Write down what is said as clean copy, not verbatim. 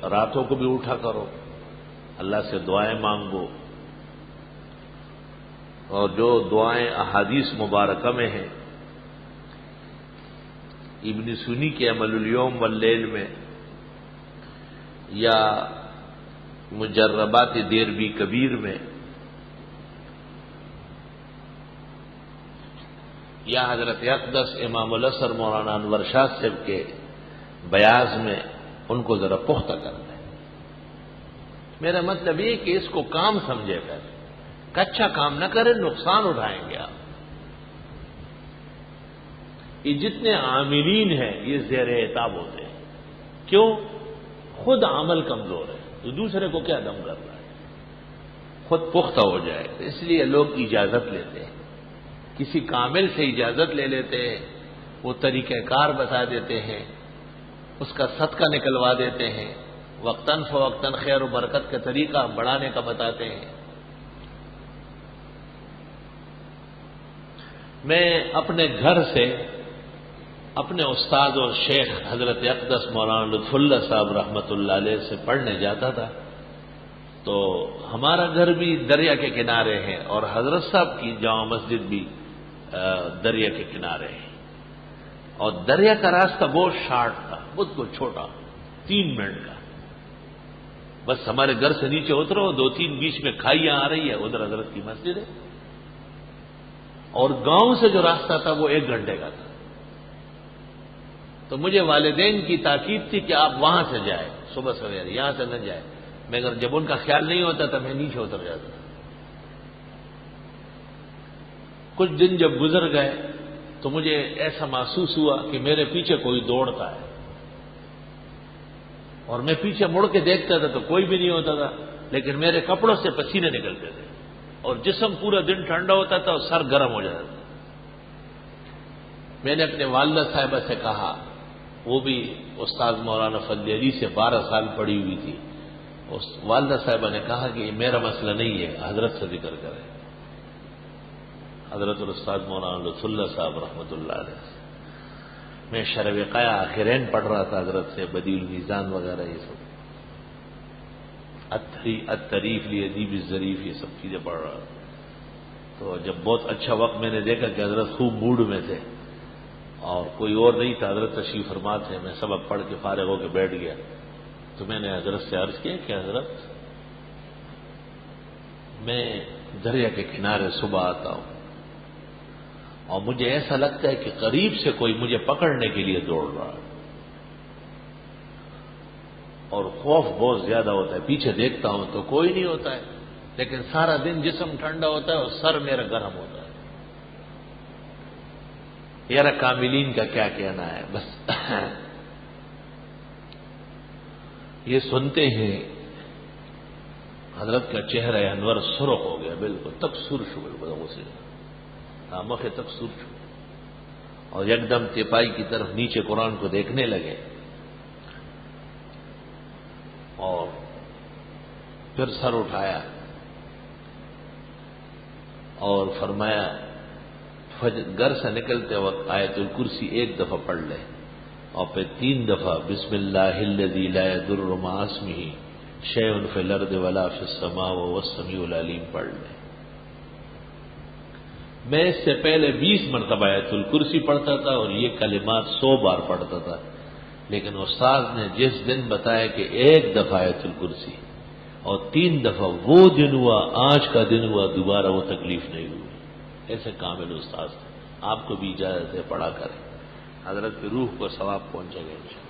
راتوں کو بھی اٹھا کرو، اللہ سے دعائیں مانگو، اور جو دعائیں احادیث مبارکہ میں ہیں، ابن سنی کے عمل الیوم واللیل میں، یا مجربات دیربی کبیر میں، یا حضرت اقدس امام الازہر مولانا انور شاہ صاحب کے بیاض میں، ان کو ذرا پختہ کر دیں۔ میرا مطلب یہ کہ اس کو کام سمجھے کر، کچا کام نہ کریں، نقصان اٹھائیں گے آپ۔ یہ جتنے عاملین ہیں یہ زیر عتاب ہوتے ہیں، کیوں؟ خود عمل کمزور ہے تو دوسرے کو کیا دم کر رہا ہے، خود پختہ ہو جائے۔ اس لیے لوگ اجازت لیتے ہیں، کسی کامل سے اجازت لے لیتے ہیں، وہ طریقہ کار بتا دیتے ہیں، اس کا صدقہ نکلوا دیتے ہیں، وقتاً فوقتاً خیر و برکت کا طریقہ بڑھانے کا بتاتے ہیں۔ میں اپنے گھر سے اپنے استاد اور شیخ حضرت اقدس مولانا لطف اللہ صاحب رحمۃ اللہ علیہ سے پڑھنے جاتا تھا، تو ہمارا گھر بھی دریا کے کنارے ہے اور حضرت صاحب کی جامع مسجد بھی دریا کے کنارے ہے، اور دریا کا راستہ بہت شارٹ تھا، بہت چھوٹا، 3 منٹ کا، بس ہمارے گھر سے نیچے اترو، 2-3 بیچ میں کھائیاں آ رہی ہے، ادھر حضرت کی مسجد ہے، اور گاؤں سے جو راستہ تھا وہ 1 گھنٹے کا تھا۔ تو مجھے والدین کی تاکید تھی کہ آپ وہاں سے جائیں صبح سویرے، یہاں سے نہ جائیں، مگر جب ان کا خیال نہیں ہوتا تھا میں نیچے اتر جاتا تھا۔ کچھ دن جب گزر گئے تو مجھے ایسا محسوس ہوا کہ میرے پیچھے کوئی دوڑتا ہے، اور میں پیچھے مڑ کے دیکھتا تھا تو کوئی بھی نہیں ہوتا تھا، لیکن میرے کپڑوں سے پسینے نکلتے تھے، اور جسم پورا دن ٹھنڈا ہوتا تھا اور سر گرم ہو جاتا تھا۔ میں نے اپنے والدہ صاحبہ سے کہا، وہ بھی استاد مولانا فضل علی سے 12 سال پڑھی ہوئی تھی، اس والدہ صاحبہ نے کہا کہ یہ میرا مسئلہ نہیں ہے، حضرت سے ذکر کریں، حضرت الاستاذ مولانا لطف اللہ صاحب رحمۃ اللہ علیہ سے۔ میں شرح وقایہ آخرین پڑھ رہا تھا حضرت سے، بدیع المیزان وغیرہ، یہ سب التریف لادیب الظریف، یہ سب چیزیں پڑھ رہا تھا۔ تو جب بہت اچھا وقت میں نے دیکھا کہ حضرت خوب موڈ میں تھے اور کوئی اور نہیں تھا، حضرت تشریف فرما تھے، میں سبق پڑھ کے فارغ ہو کے بیٹھ گیا، تو میں نے حضرت سے عرض کیا کہ حضرت میں دریا کے کنارے صبح آتا ہوں اور مجھے ایسا لگتا ہے کہ قریب سے کوئی مجھے پکڑنے کے لیے دوڑ رہا ہے، اور خوف بہت زیادہ ہوتا ہے، پیچھے دیکھتا ہوں تو کوئی نہیں ہوتا ہے، لیکن سارا دن جسم ٹھنڈا ہوتا ہے اور سر میرا گرم ہوتا ہے۔ یار کاملین کا کیا کہنا ہے، بس یہ سنتے ہیں حضرت کا چہرہ انور سرخ ہو گیا، بالکل تک سرخ ہو گیا، اسے مکھ تک سرخ، اور یک دم تپائی کی طرف نیچے قرآن کو دیکھنے لگے، اور پھر سر اٹھایا اور فرمایا گھر سے نکلتے وقت آیت الکرسی 1 دفعہ پڑھ لے، اور پھر 3 دفعہ بسم اللہ الذی لا یضر مع اسمہ شیء فی الارض ولا فی السماء وهو السمیع العلیم پڑھ لے۔ میں اس سے پہلے 20 مرتبہ آیت الکرسی پڑھتا تھا اور یہ کلمات 100 بار پڑھتا تھا، لیکن استاد نے جس دن بتایا کہ 1 دفعہ آیت الکرسی اور 3 دفعہ، وہ دن ہوا، آج کا دن ہوا، دوبارہ وہ تکلیف نہیں ہوئی۔ ایسے کامل استاد، آپ کو بھی اجازت ہے پڑھا کریں، حضرت کی روح کو ثواب پہنچے گا انشاءاللہ۔